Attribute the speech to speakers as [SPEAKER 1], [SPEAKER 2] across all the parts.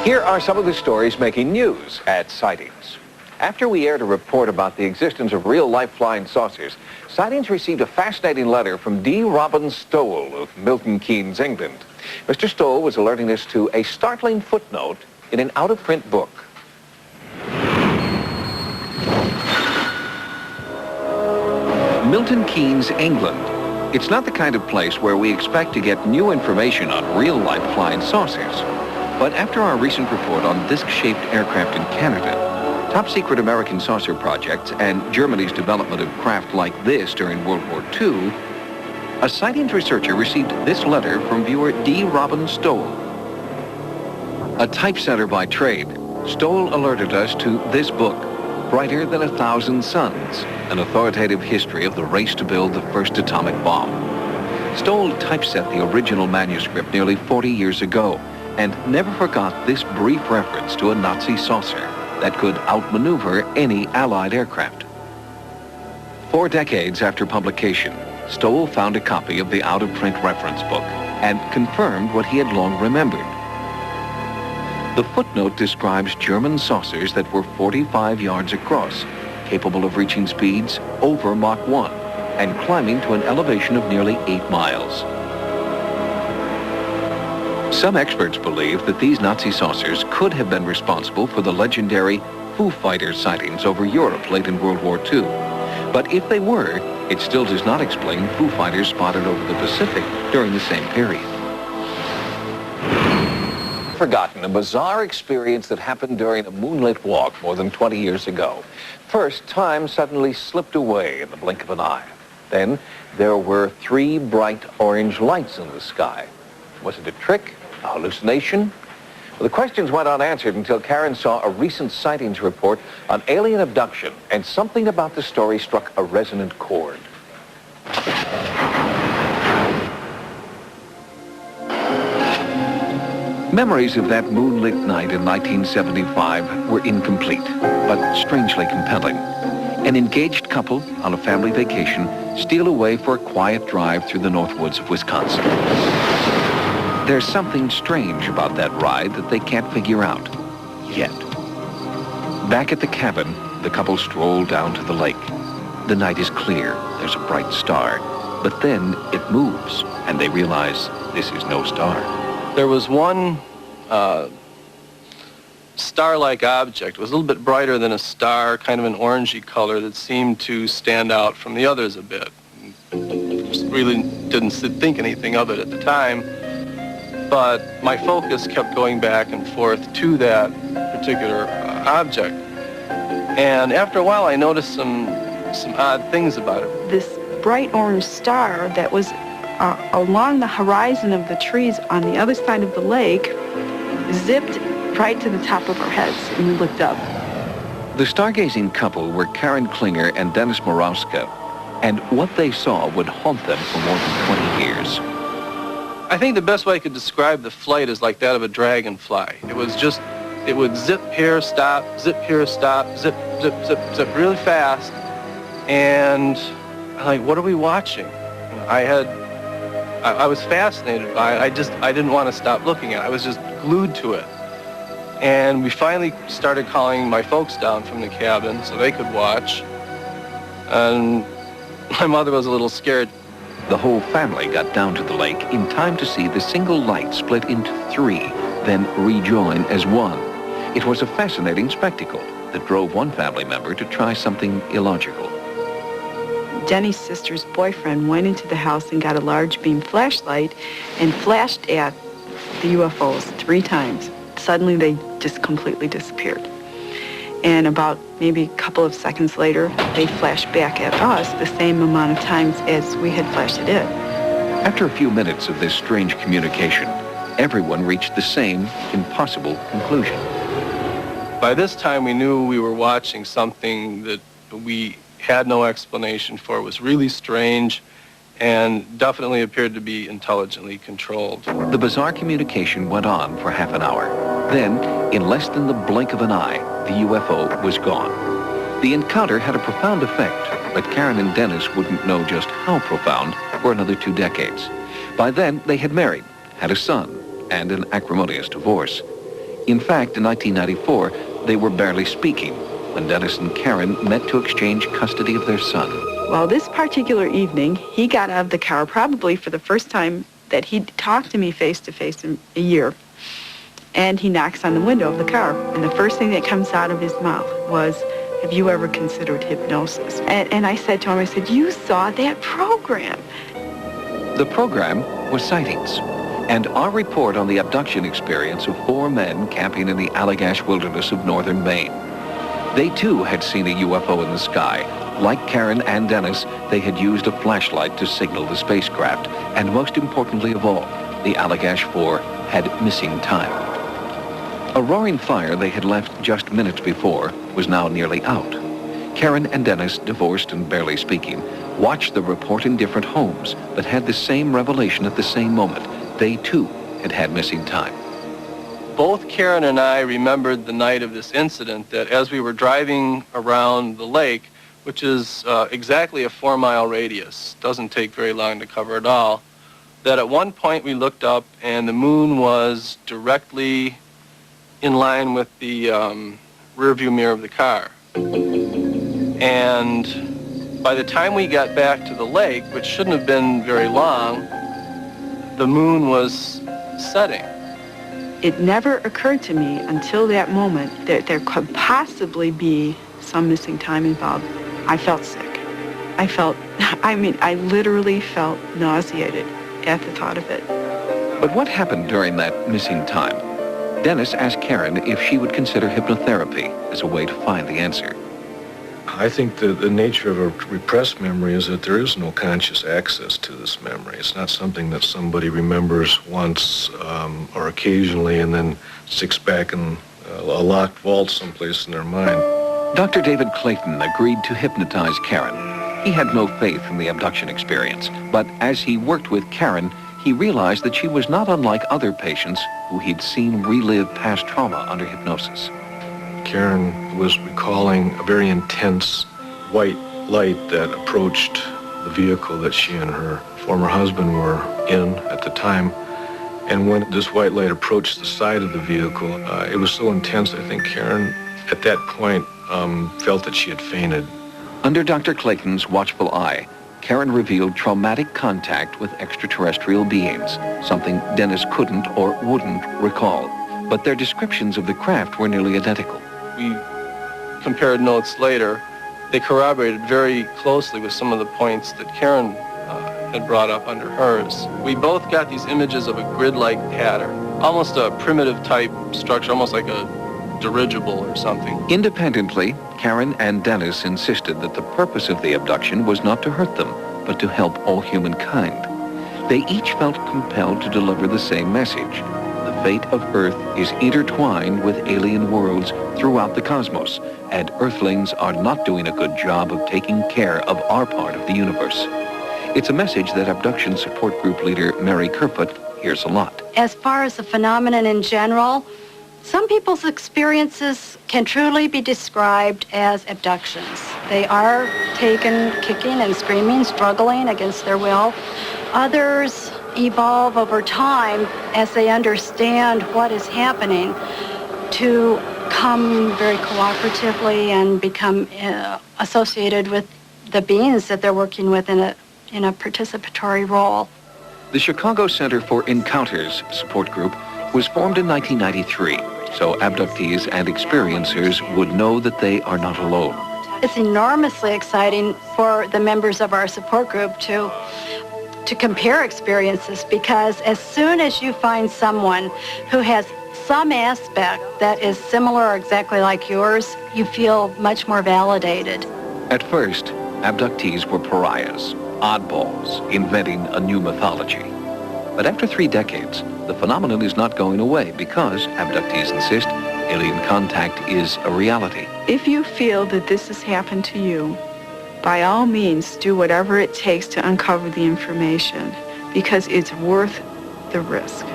[SPEAKER 1] Here are some of the stories making news at Sightings. After we aired a report about the existence of real-life flying saucers, Sightings received a fascinating letter from D. Robin Stowell of Milton Keynes, England. Mr. Stowell was alerting us to a startling footnote in an out-of-print book. Milton Keynes, England. It's not the kind of place where we expect to get new information on real-life flying saucers. But after our recent report on disc-shaped aircraft in Canada, top-secret American saucer projects, and Germany's development of craft like this during World War II, a Sightings researcher received this letter from viewer D. Robin Stowell. A typesetter by trade, Stowell alerted us to this book, Brighter Than 1,000 Suns, an authoritative history of the race to build the first atomic bomb. Stowell typeset the original manuscript nearly 40 years ago, and never forgot this brief reference to a Nazi saucer that could outmaneuver any Allied aircraft. 4 decades after publication, Stowell found a copy of the out-of-print reference book and confirmed what he had long remembered. The footnote describes German saucers that were 45 yards across, capable of reaching speeds over Mach 1 and climbing to an elevation of nearly 8 miles. Some experts believe that these Nazi saucers could have been responsible for the legendary Foo Fighters sightings over Europe late in World War II. But if they were, it still does not explain Foo Fighters spotted over the Pacific during the same period. Forgotten, a bizarre experience that happened during a moonlit walk more than 20 years ago. First, time suddenly slipped away in the blink of an eye. Then, there were 3 bright orange lights in the sky. Was it a trick? A hallucination? Well, the questions went unanswered until Karen saw a recent Sightings report on alien abduction, and something about the story struck a resonant chord. Memories of that moonlit night in 1975 were incomplete, but strangely compelling. An engaged couple on a family vacation steal away for a quiet drive through the north woods of Wisconsin. There's something strange about that ride that they can't figure out, yet. Back at the cabin, the couple stroll down to the lake. The night is clear, there's a bright star, but then it moves, and they realize this is no star.
[SPEAKER 2] There was one star-like object. It was a little bit brighter than a star, kind of an orangey color that seemed to stand out from the others a bit. Just really didn't think anything of it at the time. But my focus kept going back and forth to that particular object. And after a while, I noticed some odd things about it.
[SPEAKER 3] This bright orange star that was along the horizon of the trees on the other side of the lake zipped right to the top of our heads, and we looked up.
[SPEAKER 1] The stargazing couple were Karen Klinger and Dennis Morawska, and what they saw would haunt them for more than 20 years.
[SPEAKER 2] I think the best way I could describe the flight is like that of a dragonfly. It was just, it would zip here, stop, zip here, stop, zip, zip, zip, zip really fast. And I'm like, what are we watching? I was fascinated by it. I didn't want to stop looking at it. I was just glued to it. And we finally started calling my folks down from the cabin so they could watch. And my mother was a little scared.
[SPEAKER 1] The whole family got down to the lake in time to see the single light split into 3, then rejoin as 1. It was a fascinating spectacle that drove one family member to try something illogical.
[SPEAKER 3] Jenny's sister's boyfriend went into the house and got a large beam flashlight and flashed at the UFOs 3 times. Suddenly they just completely disappeared. And about maybe a couple of seconds later, they flashed back at us the same amount of times as we had flashed at it.
[SPEAKER 1] After a few minutes of this strange communication, everyone reached the same impossible conclusion.
[SPEAKER 2] By this time, we knew we were watching something that we had no explanation for. It was really strange and definitely appeared to be intelligently controlled.
[SPEAKER 1] The bizarre communication went on for half an hour. Then, in less than the blink of an eye, the UFO was gone. The encounter had a profound effect, but Karen and Dennis wouldn't know just how profound for another 2 decades. By then, they had married, had a son, and an acrimonious divorce. In fact, in 1994, they were barely speaking when Dennis and Karen met to exchange custody of their son.
[SPEAKER 3] Well, this particular evening, he got out of the car probably for the first time that he'd talked to me face-to-face in a year. And he knocks on the window of the car. And the first thing that comes out of his mouth was, "Have you ever considered hypnosis?" And I said to him, I said, "You saw that program."
[SPEAKER 1] The program was Sightings, and our report on the abduction experience of 4 men camping in the Allagash wilderness of northern Maine. They too had seen a UFO in the sky. Like Karen and Dennis, they had used a flashlight to signal the spacecraft, and most importantly of all, the Allagash 4 had missing time. A roaring fire they had left just minutes before was now nearly out. Karen and Dennis, divorced and barely speaking, watched the report in different homes, but had the same revelation at the same moment. They too had had missing time.
[SPEAKER 2] Both Karen and I remembered the night of this incident that as we were driving around the lake, which is exactly a 4-mile radius, doesn't take very long to cover it all, that at one point we looked up and the moon was directly in line with the rearview mirror of the car. And by the time we got back to the lake, which shouldn't have been very long, the moon was setting.
[SPEAKER 3] It never occurred to me until that moment that there could possibly be some missing time involved. I felt sick. I literally felt nauseated at the thought of it.
[SPEAKER 1] But what happened during that missing time? Dennis asked Karen if she would consider hypnotherapy as a way to find the answer.
[SPEAKER 4] I think that the nature of a repressed memory is that there is no conscious access to this memory. It's not something that somebody remembers once or occasionally and then sticks back in a locked vault someplace in their mind.
[SPEAKER 1] Dr. David Clayton agreed to hypnotize Karen. He had no faith in the abduction experience, but as he worked with Karen, he realized that she was not unlike other patients who he'd seen relive past trauma under hypnosis.
[SPEAKER 4] Karen was recalling a very intense white light that approached the vehicle that she and her former husband were in at the time. And when this white light approached the side of the vehicle, it was so intense, I think Karen, at that point, felt that she had fainted.
[SPEAKER 1] Under Dr. Clayton's watchful eye, Karen revealed traumatic contact with extraterrestrial beings, something Dennis couldn't or wouldn't recall. But their descriptions of the craft were nearly identical.
[SPEAKER 2] We compared notes later. They corroborated very closely with some of the points that Karen had brought up under hers. We both got these images of a grid-like pattern, almost a primitive type structure, almost like a dirigible or something.
[SPEAKER 1] Independently, Karen and Dennis insisted that the purpose of the abduction was not to hurt them, but to help all humankind. They each felt compelled to deliver the same message. The fate of Earth is intertwined with alien worlds throughout the cosmos, and Earthlings are not doing a good job of taking care of our part of the universe. It's a message that abduction support group leader Mary Kerfoot hears a lot.
[SPEAKER 5] As far as the phenomenon in general, some people's experiences can truly be described as abductions. They are taken kicking and screaming, struggling against their will. Others evolve over time as they understand what is happening to come very cooperatively and become associated with the beings that they're working with in a participatory role.
[SPEAKER 1] The Chicago Center for Encounters support group was formed in 1993, so abductees and experiencers would know that they are not alone.
[SPEAKER 5] It's enormously exciting for the members of our support group to compare experiences, because as soon as you find someone who has some aspect that is similar or exactly like yours, you feel much more validated.
[SPEAKER 1] At first, abductees were pariahs, oddballs, inventing a new mythology. But after 3 decades, the phenomenon is not going away because, abductees insist, alien contact is a reality.
[SPEAKER 3] If you feel that this has happened to you, by all means, do whatever it takes to uncover the information, because it's worth the risk.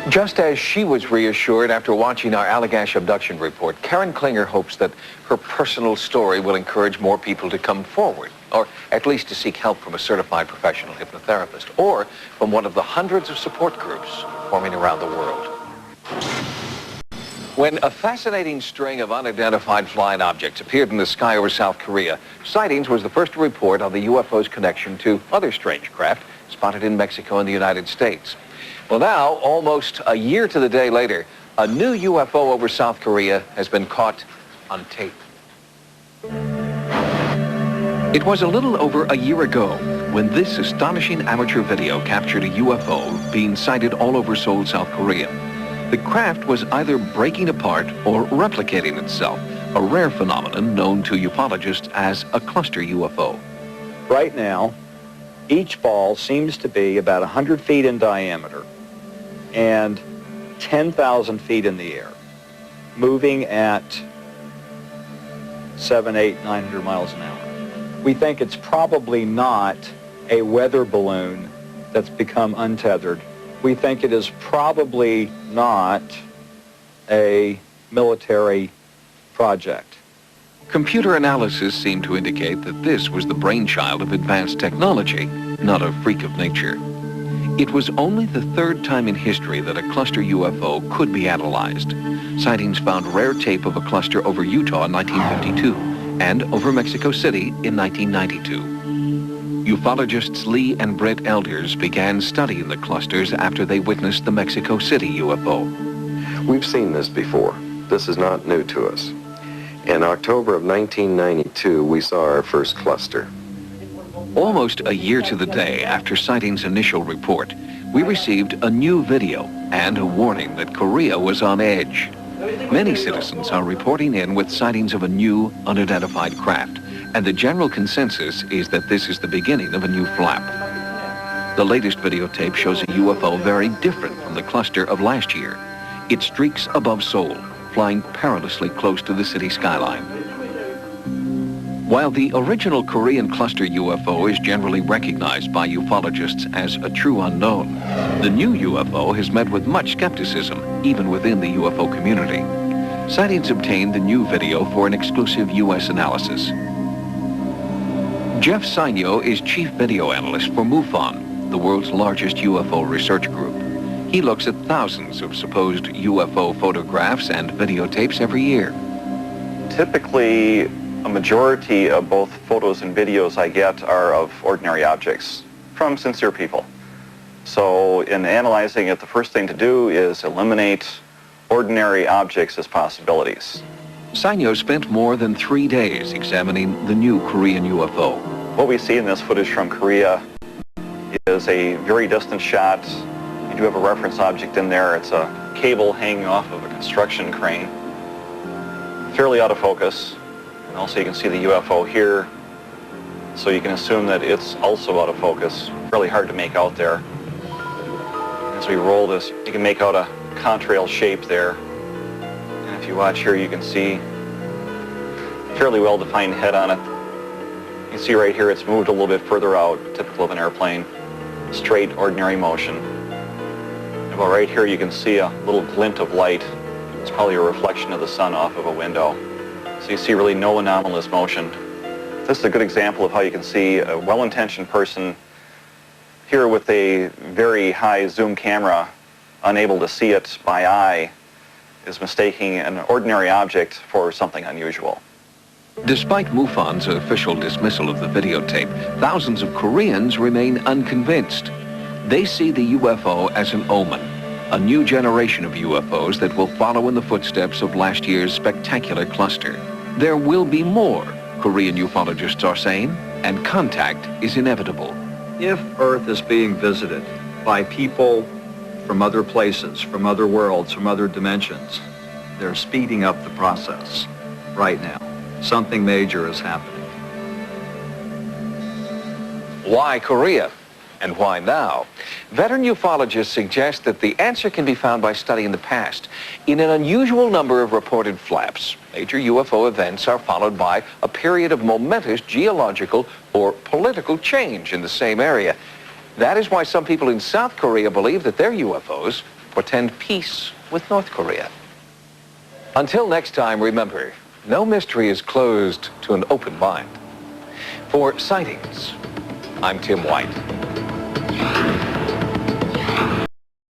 [SPEAKER 1] Just as she was reassured after watching our Allagash abduction report, Karen Klinger hopes that her personal story will encourage more people to come forward, or at least to seek help from a certified professional hypnotherapist, or from one of the hundreds of support groups forming around the world. When a fascinating string of unidentified flying objects appeared in the sky over South Korea, Sightings was the first to report on the UFO's connection to other strange craft spotted in Mexico and the United States. Well, now, almost a year to the day later, a new UFO over South Korea has been caught on tape. It was a little over a year ago when this astonishing amateur video captured a UFO being sighted all over Seoul, South Korea. The craft was either breaking apart or replicating itself, a rare phenomenon known to ufologists as a cluster UFO.
[SPEAKER 6] Right now, each ball seems to be about 100 feet in diameter and 10,000 feet in the air, moving at 700, 800, 900 miles an hour. We think it's probably not a weather balloon that's become untethered. We think it is probably not a military project.
[SPEAKER 1] Computer analysis seemed to indicate that this was the brainchild of advanced technology, not a freak of nature. It was only the third time in history that a cluster UFO could be analyzed. Sightings found rare tape of a cluster over Utah in 1952 and over Mexico City in 1992. Ufologists Lee and Brett Elders began studying the clusters after they witnessed the Mexico City UFO.
[SPEAKER 7] We've seen this before. This is not new to us. In October of 1992, we saw our first cluster.
[SPEAKER 1] Almost a year to the day after Sightings' initial report, we received a new video and a warning that Korea was on edge. Many citizens are reporting in with sightings of a new, unidentified craft, and the general consensus is that this is the beginning of a new flap. The latest videotape shows a UFO very different from the cluster of last year. It streaks above Seoul, flying perilously close to the city skyline. While the original Korean cluster UFO is generally recognized by ufologists as a true unknown, the new UFO has met with much skepticism, even within the UFO community. Sightings obtained the new video for an exclusive U.S. analysis. Jeff Sainyo is chief video analyst for MUFON, the world's largest UFO research group. He looks at thousands of supposed UFO photographs and videotapes every year.
[SPEAKER 8] Typically, a majority of both photos and videos I get are of ordinary objects from sincere people. So in analyzing it, the first thing to do is eliminate ordinary objects as possibilities.
[SPEAKER 1] Sainyo spent more than 3 days examining the new Korean UFO.
[SPEAKER 8] What we see in this footage from Korea is a very distant shot. You do have a reference object in there. It's a cable hanging off of a construction crane. Fairly out of focus. And also you can see the UFO here. So you can assume that it's also out of focus. Really hard to make out there. As we roll this, you can make out a contrail shape there. And if you watch here, you can see fairly well-defined head on it. You can see right here it's moved a little bit further out, typical of an airplane. Straight, ordinary motion. And about right here you can see a little glint of light. It's probably a reflection of the sun off of a window. So you see really no anomalous motion. This is a good example of how you can see a well-intentioned person here with a very high zoom camera, unable to see it by eye, is mistaking an ordinary object for something unusual.
[SPEAKER 1] Despite MUFON's official dismissal of the videotape, thousands of Koreans remain unconvinced. They see the UFO as an omen, a new generation of UFOs that will follow in the footsteps of last year's spectacular cluster. There will be more, Korean ufologists are saying, and contact is inevitable.
[SPEAKER 6] If Earth is being visited by people from other places, from other worlds, from other dimensions, they're speeding up the process right now. Something major is happening.
[SPEAKER 1] Why Korea? And why now? Veteran ufologists suggest that the answer can be found by studying the past. In an unusual number of reported flaps, major UFO events are followed by a period of momentous geological or political change in the same area. That is why some people in South Korea believe that their UFOs portend peace with North Korea. Until next time, remember, no mystery is closed to an open mind. For Sightings, I'm Tim White.